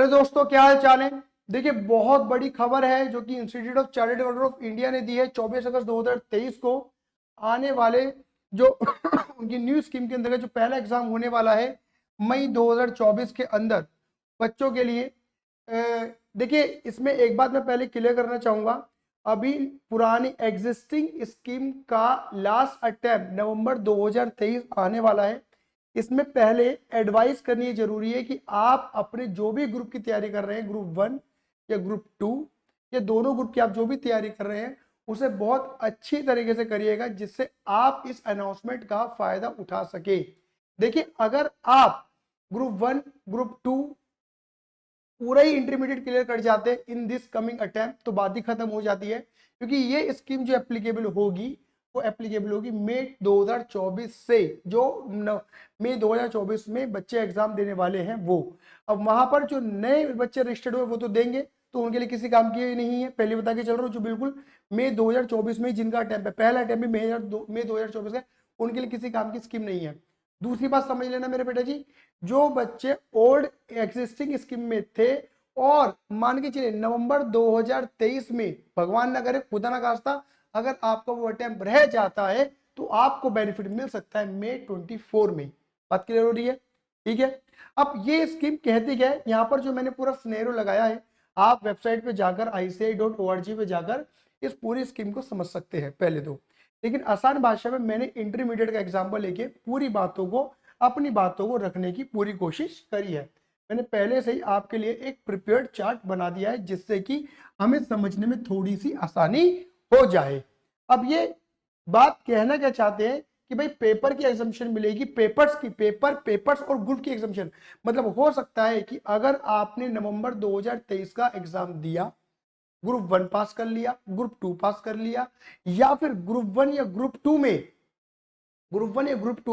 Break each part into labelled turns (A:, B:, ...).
A: Hello दोस्तों, क्या हाल चाल है। देखिए, बहुत बड़ी खबर है जो कि institute of chartered accountant of India ने दी है 24 अगस्त 2023 को। आने वाले जो उनकी न्यू स्कीम के अंतर्गत जो पहला एग्जाम होने वाला है मई 2024 के अंदर बच्चों के लिए। देखिए, इसमें एक बात मैं पहले क्लियर करना चाहूंगा। अभी पुरानी एग्जिस्टिंग स्कीम का लास्ट अटेम्प्ट नवंबर 2023 आने वाला है। इसमें पहले एडवाइस करनी जरूरी है कि आप अपने जो भी ग्रुप की तैयारी कर रहे हैं, ग्रुप 1 या ग्रुप 2 या दोनों ग्रुप की आप जो भी तैयारी कर रहे हैं, उसे बहुत अच्छी तरीके से करिएगा जिससे आप इस अनाउंसमेंट का फायदा उठा सके। देखिए, अगर आप ग्रुप 1 ग्रुप 2 पूरा ही इंटरमीडिएट क्लियर कर जाते हैं इन दिस कमिंग अटेम्प्ट तो बात ही खत्म हो जाती है, क्योंकि ये स्कीम जो एप्लीकेबल होगी वो एप्लीकेबल होगी मई 2024 से। जो मई 2024 में बच्चे एग्जाम देने वाले हैं वो, अब वहां पर जो नए बच्चे रजिस्टर्ड हुए वो तो देंगे, तो उनके लिए किसी काम की नहीं है। पहले बता के चल रहा हूँ, जो बिल्कुल मई 2024 में जिनका अटेम्प्ट है, पहला अटेम्प्ट मई 2024 है, उनके लिए किसी काम की स्कीम नहीं है। दूसरी बात समझ लेना मेरे बेटा जी, जो बच्चे ओल्ड एग्जिस्टिंग स्कीम में थे और मान के चलिए नवंबर 2023 में भगवान ना करे, खुदा ना खास्ता, अगर आपका वो अटेम्प्ट रह जाता है तो आपको बेनिफिट मिल सकता है मई 24 में। बात क्लियर हो रही है? ठीक है। अब ये स्कीम कहती क्या है, यहाँ पर जो मैंने पूरा सिनेरियो लगाया है, आप वेबसाइट पे जाकर ICAI.org पे जाकर इस पूरी स्कीम को समझ सकते हैं पहले तो। लेकिन आसान भाषा में मैंने इंटरमीडिएट का एग्जाम्पल लेके पूरी बातों को, अपनी बातों को रखने की पूरी कोशिश करी है। मैंने पहले से ही आपके लिए एक प्रिपेयर्ड चार्ट बना दिया है जिससे कि हमें समझने में थोड़ी सी आसानी हो जाए। अब ये बात कहना क्या चाहते हैं कि भाई पेपर की एग्जामिशन मिलेगी, पेपर्स और ग्रुप की एग्जामिशन। मतलब हो सकता है कि अगर आपने नवंबर 2023 का एग्जाम दिया, ग्रुप 1 पास कर लिया, ग्रुप 2 पास कर लिया, या फिर ग्रुप 1 या ग्रुप 2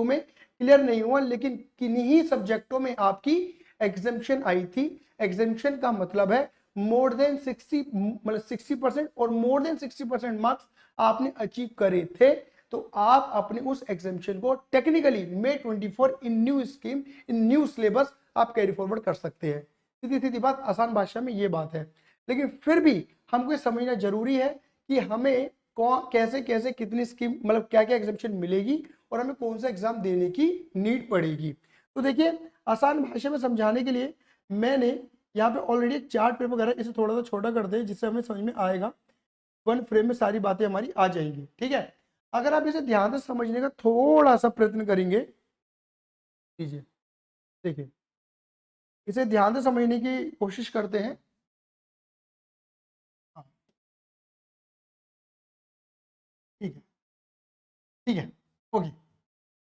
A: में क्लियर नहीं हुआ, लेकिन किन्हीं सब्जेक्टों में आपकी एग्जामिशन आई थी। एग्जामिशन का मतलब है मोर देन 60, मतलब 60% और मोर देन 60% मार्क्स आपने अचीव करे थे, तो आप अपने उस एग्जामिशन को टेक्निकली मई 24 इन न्यू स्कीम, इन न्यू सिलेबस आप कैरी फॉरवर्ड कर सकते हैं। सीधी सीधी बात, आसान भाषा में ये बात है। लेकिन फिर भी हमको ये समझना जरूरी है कि हमें कैसे कैसे कितनी स्कीम, मतलब क्या क्या एग्जामिशन मिलेगी और हमें कौन सा एग्जाम देने की नीड पड़ेगी। तो देखिए, आसान भाषा में समझाने के लिए मैंने यहाँ पे ऑलरेडी एक चार्ट पेपर वगैरह, इसे थोड़ा सा छोटा कर दे जिससे हमें समझ में आएगा, वन फ्रेम में सारी बातें हमारी आ जाएंगी। ठीक है, अगर आप इसे ध्यान से समझने का थोड़ा सा प्रयत्न करेंगे, लीजिए देखिए, इसे ध्यान से समझने की कोशिश करते हैं। हाँ, ठीक है, ठीक है, ओके।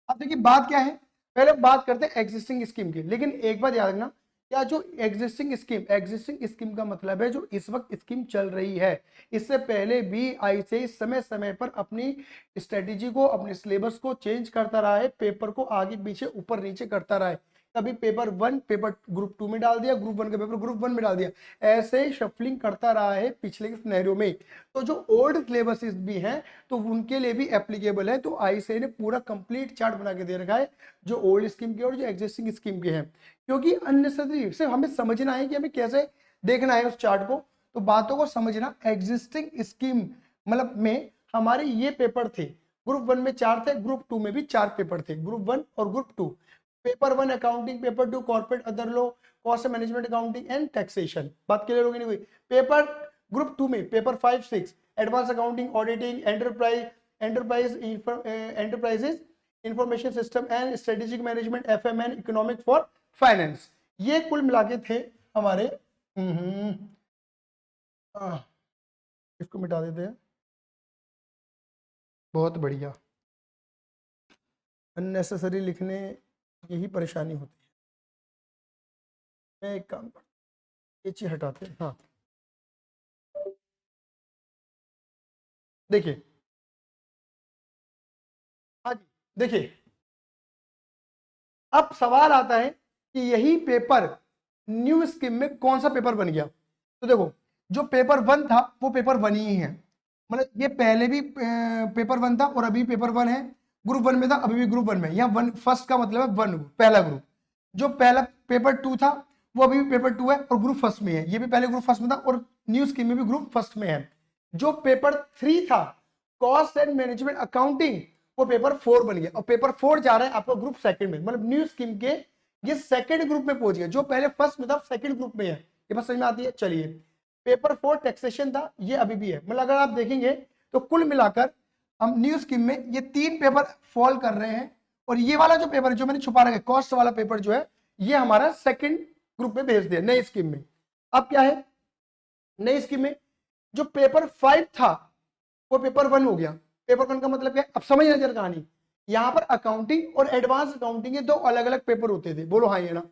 A: अब देखिए बात क्या है, पहले बात करते हैं एग्जिस्टिंग स्कीम की। लेकिन एक बात याद रखना, क्या जो एग्जिस्टिंग स्कीम का मतलब है जो इस वक्त स्कीम चल रही है। इससे पहले भी ICAI समय समय पर अपनी स्ट्रेटेजी को, अपने सिलेबस को चेंज करता रहा है, पेपर को आगे पीछे ऊपर नीचे करता रहा है। कभी पेपर 1 पेपर ग्रुप 2 में डाल दिया, ग्रुप 1 का पेपर ग्रुप 1 में डाल दिया, ऐसे शफलिंग करता रहा है पिछले के सिनेरियो में। तो जो ओल्ड सिलेबसेस भी हैं तो उनके लिए भी एप्लीकेबल है। तो ICAI ने पूरा कंप्लीट चार्ट बना के दे रखा है जो ओल्ड स्कीम के और जो एग्जिस्टिंग स्कीम के हैं, क्योंकि अननेसेसरी सिर्फ हमें समझना है कि हमें कैसे देखना है उस चार्ट को। तो बातों को समझना, एग्जिस्टिंग स्कीम मतलब में हमारे ये पेपर थे, ग्रुप 1 में 4 थे, ग्रुप 2 में भी 4 पेपर थे, ग्रुप 1 और group 2। Paper 1 accounting, paper 2 corporate other law, cost management accounting and taxation. बात क्लियर होगी नहीं हुई? पेपर ग्रुप 2 में paper 5 6 advance accounting, auditing, enterprises information system and strategic management, FMN, economic for finance. ये कुल मिला के थे हमारे। इसको मिटा देते हैं, बहुत बढ़िया। अननेसेसरी लिखने यही परेशानी होती है। मैं एक काम करता, ये चीज हटाते हैं। हाँ, देखिए, हाँ जी, देखिए, अब सवाल आता है कि यही पेपर न्यू स्कीम में कौन सा पेपर बन गया। तो देखो, जो पेपर 1 था वो पेपर 1 ही है, मतलब ये पहले भी पेपर 1 था और अभी पेपर 1 है। ग्रुप 1 में था, अभी भी ग्रुप 1 में। यहाँ 1 फर्स्ट का मतलब है 1 पहला ग्रुप। जो पहला पेपर 2 था वो अभी भी पेपर 2 है और ग्रुप फर्स्ट में है। ये भी पहले ग्रुप फर्स्ट में था और न्यू स्कीम में भी ग्रुप फर्स्ट में है। जो पेपर 3 था कॉस्ट एंड मैनेजमेंट अकाउंटिंग, वो पेपर 4 बन गया और पेपर 4 जा रहा है आपको ग्रुप सेकंड में, मतलब न्यू स्कीम के ये सेकंड ग्रुप में पहुंच गया। जो पहले फर्स्ट में था सेकंड ग्रुप में है। ये बात समझ में आती है? चलिए, पेपर 4 टैक्सेशन था, ये अभी भी है। मतलब अगर आप देखेंगे तो कुल मिलाकर हम न्यू स्कीम में ये 3 पेपर फॉल कर रहे हैं और ये वाला जो पेपर जो मैंने छुपा रखा है कॉस्ट वाला पेपर जो है ये हमारा सेकंड ग्रुप में भेज दिया नई स्कीम में। अब क्या है नई स्कीम में जो पेपर 5 था वो पेपर 1 हो गया। पेपर 1 का मतलब क्या है? अब समझ नजर कहानी, यहाँ पर अकाउंटिंग और एडवांस अकाउंटिंग के 2 अलग अलग पेपर होते थे। बोलो हाँ ये ना,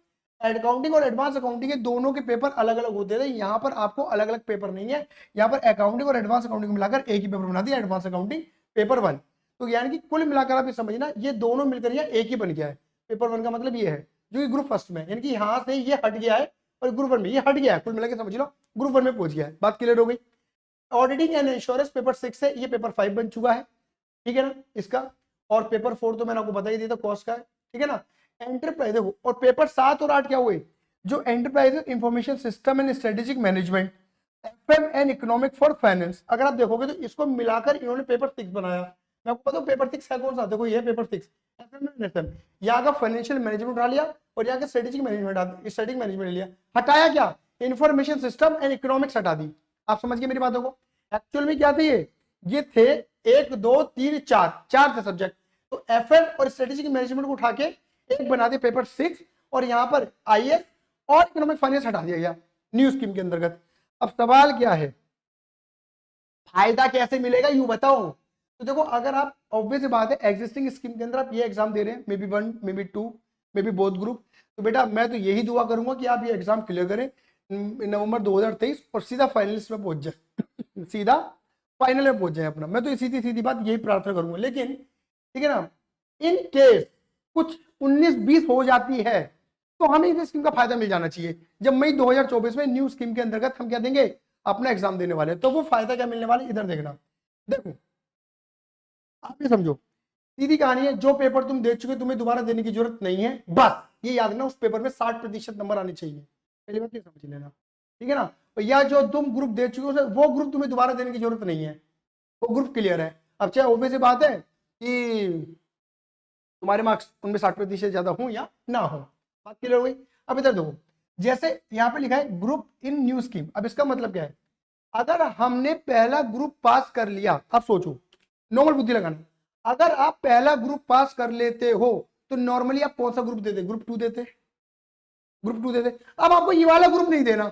A: अकाउंटिंग और एडवांस अकाउंटिंग के दोनों के पेपर अलग अलग होते थे। यहाँ पर आपको अलग अलग पेपर नहीं है, यहाँ पर अकाउंटिंग और एडवांस अकाउंटिंग मिलाकर एक ही पेपर बना दिया, एडवांस अकाउंटिंग पेपर 1। तो यानी कि कुल मिलाकर आप ये समझना ये दोनों मिलकर यह एक ही बन गया है। पेपर 1 का मतलब ये है जो कि ग्रुप फर्स्ट में, यानी कि यहाँ से ये हट गया है और ग्रुप 1 में ये हट गया है। कुल मिलाकर समझ लो ग्रुप 1 में पहुंच गया है। बात क्लियर हो गई? ऑडिटिंग एंड इंश्योरेंस पेपर 6 है, ये पेपर 5 बन चुका है, ठीक है ना इसका। और पेपर 4 तो मैंने आपको बता ही दिया था कॉस्ट का है, ठीक है ना। एंटरप्राइज देखो, और पेपर 7 और 8 क्या हुए? जो enterprise information system and strategic management, FM and economic for finance, अगर आप देखोगे तो इसको मिलाकर इन्होंने पेपर 6 बनाया। मैं आपको बताऊं पेपर 6 है कौन सा? देखो ये पेपर 6 एफएम एंड एफएम, यहाँ का फाइनेंशियल मैनेजमेंट उठा लिया और यहाँ का स्ट्रेटेजिक मैनेजमेंट स्ट्रेटेजिक मैनेजमेंट लिया। हटाया क्या? इंफॉर्मेशन सिस्टम एंड इकोनॉमिक्स हटा दी। आप समझ गए मेरी बातों को? एक्चुअल में क्या थे ये थे 1 2 3 4 थे सब्जेक्ट। तो एफएम और स्ट्रेटेजिक मैनेजमेंट को उठा के एक बना दिया पेपर 6 और यहाँ पर आईएएस और इकोनॉमिक फाइनेंस हटा दिया गया न्यू स्कीम के अंतर्गत। अब सवाल क्या है, फायदा कैसे मिलेगा यूं बताओ। तो देखो अगर आप ऑब्वियस बात है एग्जिस्टिंग स्कीम के अंदर आप ये एग्जाम दे रहे हैं, may be 1 may be 2 may be both group, तो बेटा मैं तो यही दुआ करूंगा कि आप ये एग्जाम क्लियर करें नवंबर 2023 और सीधा फाइनलिस्ट में पहुंच जाए सीधा फाइनल में पहुंच जाए अपना। मैं तो सीधी सीधी बात यही प्रार्थना करूंगा। लेकिन ठीक है ना, इन केस कुछ 19-20 हो जाती है तो हमें इस स्कीम का फायदा मिल जाना चाहिए। जब मई 2024 में न्यू स्कीम के अंतर्गत हम क्या देंगे अपना एग्जाम देने वाले, तो वो फायदा क्या मिलने वाला इधर देखना। देखो आप ये समझो, सीधी कहानी है, जो पेपर तुम दे चुके तुम्हें दोबारा देने की जरूरत नहीं है। बस ये याद रखना उस पेपर में 60% नंबर आने चाहिए, पहली बात ये समझ लेना, ठीक है ना। या जो तुम ग्रुप दे चुके हो वो ग्रुप तुम्हें दोबारा देने की जरूरत नहीं है, वो ग्रुप क्लियर है। अब चाहे ऑब्वियस बात है कि तुम्हारे मार्क्स उनमें 60% ज्यादा हो या ना हो, बात क्लियर हो गई। अब इधर देखो, जैसे यहाँ पे लिखा है ग्रुप इन न्यू स्कीम, अब इसका मतलब क्या है? अगर हमने पहला ग्रुप पास कर लिया, अब सोचो नॉर्मल बुद्धि लगाना, अगर आप पहला ग्रुप पास कर लेते हो तो नॉर्मली आप कौन सा ग्रुप देते? ग्रुप 2 देते, ग्रुप 2 देते। अब आपको ये वाला ग्रुप नहीं देना,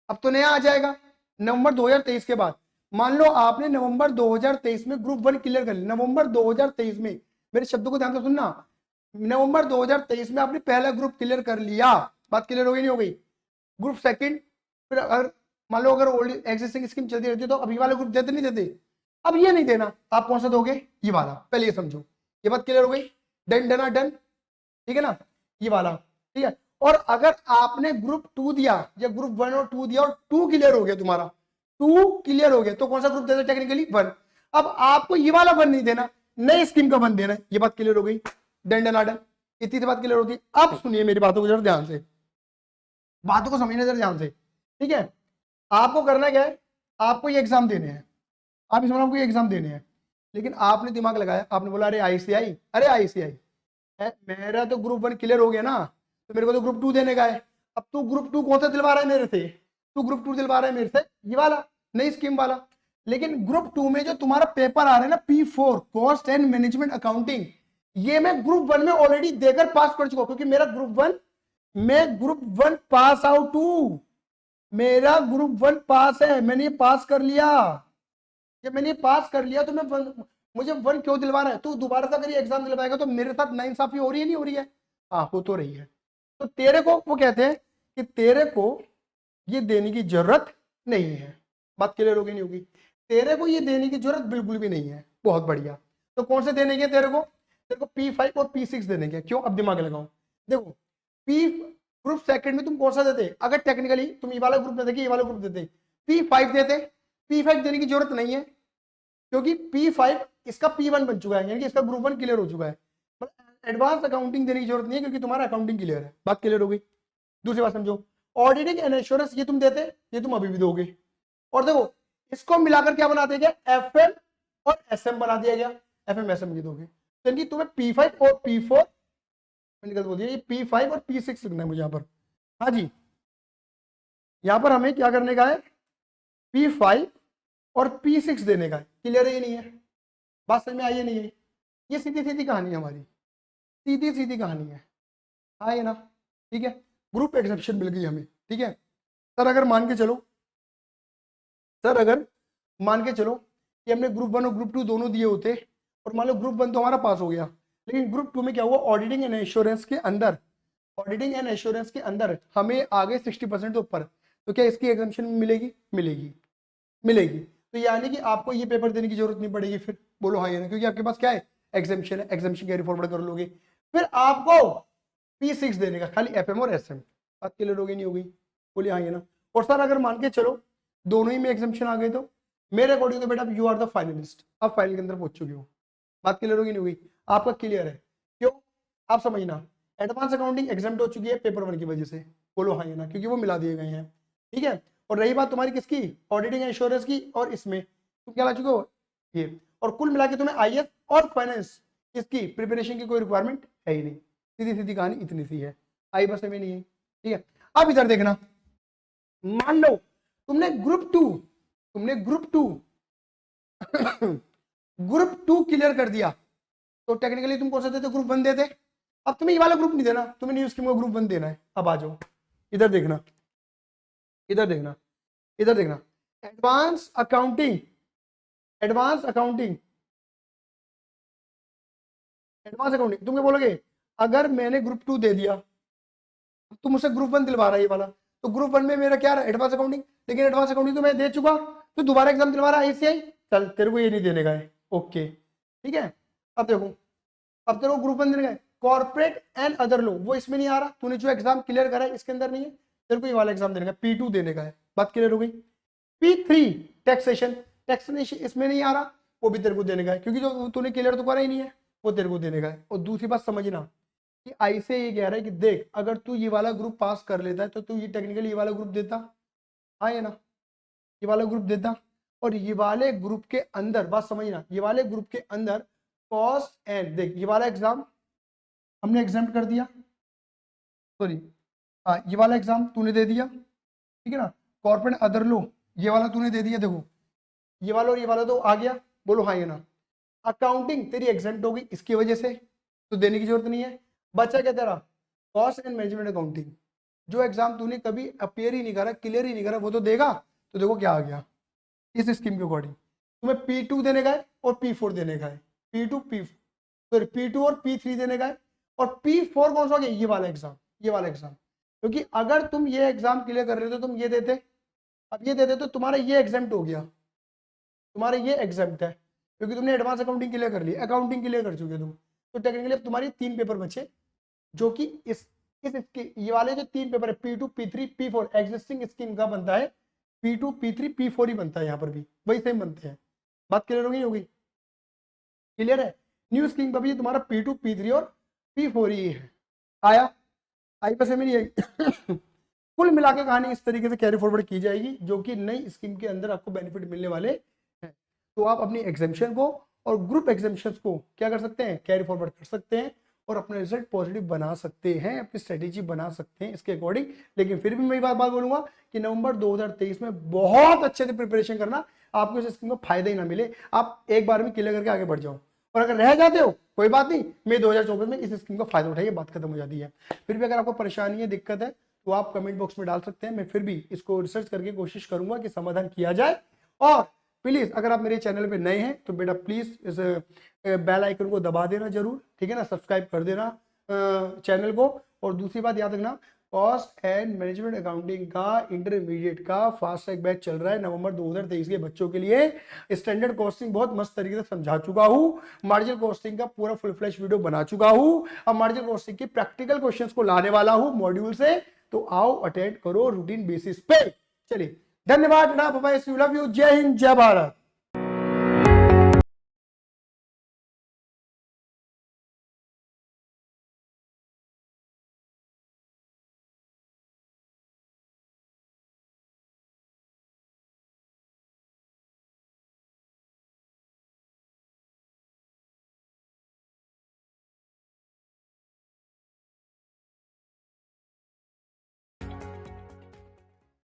A: अब तो नया आ जाएगा नवंबर 2023 के बाद। मान लो आपने नवंबर 2023 में ग्रुप 1 क्लियर कर लिया, नवंबर 2023 में, मेरे शब्दों को ध्यान से सुनना, नवंबर 2023 में आपने पहला ग्रुप क्लियर कर लिया, बात क्लियर हो गई नहीं हो गई? ग्रुप सेकंड, फिर अगर मान लो अगर ओल्ड एग्जिस्टिंग स्कीम चलती रहती तो अभी वाला ग्रुप देते नहीं देते? अब ये नहीं देना, आप कौन सा दोगे? ये वाला, पहले ये समझो, ये बात क्लियर हो गई? डन डना डन, ठीक है ना, ये वाला, ठीक है। और अगर आपने ग्रुप 2 दिया या ग्रुप 1 और 2 दिया और 2 क्लियर हो गया, तुम्हारा 2 क्लियर हो गया, तो कौन सा ग्रुप देना टेक्निकली? 1। अब आपको ये वाला 1 नहीं देना, नई स्कीम का 1 देना है। ये बात क्लियर हो गई? डन डना डन, इतनी सी बात क्लियर होती है। अब सुनिए मेरी बातों को जरा ध्यान से, बातों को समझने जरा ध्यान से, ठीक है। आपको करना क्या है, आपको ये एग्जाम देने हैं, आप इसमें आपको ये एग्जाम देने हैं, लेकिन आपने दिमाग लगाया, आपने बोला अरे आईसीआई, अरे आईसीआई मेरा तो ग्रुप 1 क्लियर हो गया ना, तो मेरे को तो ग्रुप 2 देने का है। अब तू ग्रुप 2 कौन सा दिलवा रहा है मेरे से? तू ग्रुप 2 दिलवा रहा है मेरे से ये वाला नई स्कीम वाला। लेकिन ग्रुप 2 में जो तुम्हारा पेपर आ रहा है ना P4 cost and management accounting, ये मैं ग्रुप 1 में ऑलरेडी देकर पास कर चुका हूं, क्योंकि मेरा ग्रुप 1, मैं ग्रुप 1 पास आउट हूं, मेरा ग्रुप 1 पास है, मैंने ये पास कर लिया। जब मैंने पास कर लिया तो मुझे 1 क्यों दिलवा रहा है? तू दोबारा से अगर ये एग्जाम दिलवाएगा तो मेरे साथ नाइंसाफी हो रही है नहीं हो रही है? हाँ हो तो रही है। तो तेरे को वो कहते हैं कि तेरे को ये देने की जरूरत नहीं है, बात क्लियर होगी नहीं होगी? तेरे को ये देने की जरूरत बिल्कुल भी नहीं है। बहुत बढ़िया, तो कौन से देने के तेरे को? तेरे को P5 और P6 देने के। क्यों? अब दिमाग लगाओ, देखो P ग्रुप सेकंड में तुम कौन सा देते? अगर टेक्निकली तुम ये वाला ग्रुप देते कि ये वाला ग्रुप देते, P5 देते। P5 देने की जरूरत नहीं है क्योंकि P5 इसका P1 बन चुका है, यानी कि इसका ग्रुप 1 क्लियर हो चुका है। एडवांस अकाउंटिंग देने की जरूरत नहीं है क्योंकि तुम्हारा अकाउंटिंग क्लियर है, बात क्लियर हो गई? दूसरी बात समझो, ऑडिटिंग एंड इंश्योरेंस ये तुम देते, ये तुम अभी भी दोगे। और देखो इसको मिलाकर क्या बना दिया गया, एफएम और एसएम बना दिया गया, एफएम एसएम ये दोगे। तो इनकी तुम्हें P5 और P4 मैंने बोल दिया, ये P5 और P6 लिखना है मुझे यहाँ पर। हाँ जी, यहाँ पर हमें क्या करने का है, P5 और P6 देने का है। क्लियर है ये नहीं है, बात समझ में आई है नहीं है? ये सीधी सीधी कहानी है हमारी, सीधी सीधी कहानी है, हाँ ये ना, ठीक है। ग्रुप एक्सेप्शन मिल गई हमें, ठीक है। सर अगर मान के चलो, सर अगर मान के चलो कि हमने ग्रुप 1 और ग्रुप 2 दोनों दिए होते, और मान लो ग्रुप 1 तो हमारा पास हो गया, लेकिन ग्रुप 2 में क्या हुआ, ऑडिटिंग एंड इंश्योरेंस के अंदर, ऑडिटिंग एंड इंश्योरेंस के अंदर हमें आगे 60% ऊपर, तो क्या इसकी एग्जामिशन मिलेगी? मिलेगी, मिलेगी। तो यानी कि आपको ये पेपर देने की जरूरत नहीं पड़ेगी फिर, बोलो हाँ या ना, क्योंकि आपके पास क्या है, एग्जामिशन है, एग्जामिशन कैरी फॉरवर्ड कर लोगे। फिर आपको P6 देने का, खाली एफएम और एसएम, बात क्लियर हो गई नहीं हो गई? बोलिए हाँ या ना। और सर अगर मान के चलो दोनों ही में एग्जामिशन आ गए, तो मेरे अकॉर्डिंग तो बेटा यू आर द फाइनलिस्ट, आप फाइनल के अंदर पहुंच चुके हो। बात क्लियर होगी नहीं हुई? आपका क्लियर है, क्यों? आप समझना, एडवांस अकाउंटिंग एग्जाम्प्ट हो चुकी है पेपर 1 की वजह से, बोलो हाँ या ना, क्योंकि वो मिला दिए गए हैं, ठीक है। और रही बात तुम्हारी किसकी, ऑडिटिंग इंश्योरेंस की, और इसमें तुम क्या ला चुके हो ये, और कुल मिला के तुम्हें आईएएस और फाइनेंस इसकी प्रिपरेशन की कोई रिक्वायरमेंट है ही नहीं। सीधी सीधी कहानी इतनी सी है, आई बस में नहीं है, ठीक है। अब इधर देखना, मान लो तुमने ग्रुप 2 ग्रुप 2 क्लियर कर दिया, तो टेक्निकली तुम कौन सा देते, ग्रुप 1 देते। अब तुम्हें ये वाला ग्रुप नहीं देना, तुम्हें न्यू स्कीम का ग्रुप 1 देना है। अब आ जाओ इधर देखना, इधर देखना, इधर देखना, advance accounting, advance accounting, advance accounting. तुम क्या बोलोगे, अगर मैंने ग्रुप 2 दे दिया, तुम मुझसे ग्रुप 1 दिलवा रहा है ये वाला, तो ग्रुप 1 में मेरा क्या रहा, एडवांस अकाउंटिंग, लेकिन एडवांस अकाउंटिंग तो मैं दे चुका, तो दोबारा एग्जाम दिलवा रहा है आईसीआई, चल तेरे को ये नहीं देने का है, ओके ठीक है। अब देखो, अब तेरे को ग्रुप 1 देने का है, कॉर्पोरेट एंड अदर लो, वो इसमें नहीं आ रहा, तूने जो एग्जाम क्लियर करा है इसके अंदर नहीं है, तेरे को ये वाला एग्जाम देने का, P2 देने का है। बात क्लियर हो गई? P3 टैक्सेशन, टैक्सेशन इसमें नहीं आ रहा, वो भी तेरे को देने का है, क्योंकि जो तूने क्लियर तो करा ही नहीं है, वो तेरे को देने का है। और दूसरी बात समझना कि आई से ये कह रहा है कि देख, अगर तू ये वाला ग्रुप पास कर लेता है तो तू ये टेक्निकली ये वाला ग्रुप देता, हाँ या ना, ये वाला ग्रुप देता। और ये वाले ग्रुप के अंदर, बात समझना, ये वाले ग्रुप के अंदर कॉस्ट एंड, देख ये वाला एग्जाम हमने एग्जाम कर दिया, सॉरी ये वाला एग्जाम तूने दे दिया, ठीक है ना। कॉर्पोरेट अदर लो ये वाला तूने दे दिया, देखो ये वाला और ये वाला तो आ गया, बोलो हाँ या ना। अकाउंटिंग तेरी एग्जाम्प्ट होगी इसकी वजह से, तो देने की जरूरत नहीं है। बचा क्या तेरा, कॉस्ट एंड मैनेजमेंट अकाउंटिंग, जो एग्जाम तूने कभी अपेयर ही नहीं करा, क्लियर ही नहीं करा, वो तो देगा। तो देखो क्या आ गया, इस स्कीम के अकॉर्डिंग तुम्हें P2 देने का है और P4 देने का है, P2 और P3 देने का है, और P4 कौन सा हो गया, ये वाला एग्जाम, ये वाला एग्जाम। क्योंकि अगर तुम ये एग्जाम क्लियर कर रहे थे, तुम ये देते, अब ये देते तो तुम्हारा ये एग्जाम्प्ट हो गया, तुम्हारा ये एग्जाम्प्ट है, क्योंकि तुमने एडवांस अकाउंटिंग क्लियर कर ली, अकाउंटिंग क्लियर कर चुके तुम। तो टेक्निकली अब तुम्हारी 3 पेपर बचे, जो कि इसके ये वाले जो 3 पेपर है, P2 P3 P4 existing scheme का बनता है, P2 P3 P4 ही बनता है, यहाँ पर भी वही सेम बनते हैं। बात क्लियर होगी? क्लियर है? न्यू स्कीम का भी तुम्हारा P2 P3 और P4 ही है। आया? आई पैसे में नहीं आई? कुल मिला के कहानी इस तरीके से कैरी फॉरवर्ड की जाएगी, जो कि नई स्कीम के अंदर आपको बेनिफिट मिलने वाले हैं। तो आप अपनी एग्जामिशन को और ग्रुप एग्जामिशंस को क्या कर सकते हैं, कैरी फॉरवर्ड कर सकते हैं, और अपना रिजल्ट पॉजिटिव बना सकते हैं, अपनी स्ट्रेटेजी बना सकते हैं इसके अकॉर्डिंग। लेकिन फिर भी मैं बात बोलूंगा कि नवंबर 2023 में बहुत अच्छे से प्रिपरेशन करना, आपको इस स्कीम में फायदा ही ना मिले, आप एक बार में क्लियर करके आगे बढ़ जाओ। और अगर रह जाते हो कोई बात नहीं, मई 2024 में इस स्कीम का फायदा उठाइए, बात खत्म हो जाती है। फिर भी अगर आपको परेशानी है, दिक्कत है, तो आप कमेंट बॉक्स में डाल सकते हैं, मैं फिर भी इसको रिसर्च करके कोशिश करूंगा कि समाधान किया जाए। और प्लीज अगर आप मेरे चैनल पे नए हैं तो बेटा प्लीज इस बेल आइकन को दबा देना जरूर, ठीक है ना, सब्सक्राइब कर देना चैनल को। और दूसरी बात याद रखना, कॉस्ट एंड मैनेजमेंट अकाउंटिंग का इंटरमीडिएट का फास्ट ट्रैक बैच चल रहा है नवंबर 2023 के बच्चों के लिए। स्टैंडर्ड कॉस्टिंग बहुत मस्त तरीके से समझा चुका हूँ, मार्जिनल कॉस्टिंग का पूरा फुल फ्लैश वीडियो बना चुका हूँ, अब मार्जिनल कॉस्टिंग की प्रैक्टिकल क्वेश्चंस को लाने वाला हूँ मॉड्यूल से, तो आओ अटेंड करो रूटीन बेसिस पे। चलिए धन्यवाद, लव यू, जय हिंद, जय भारत।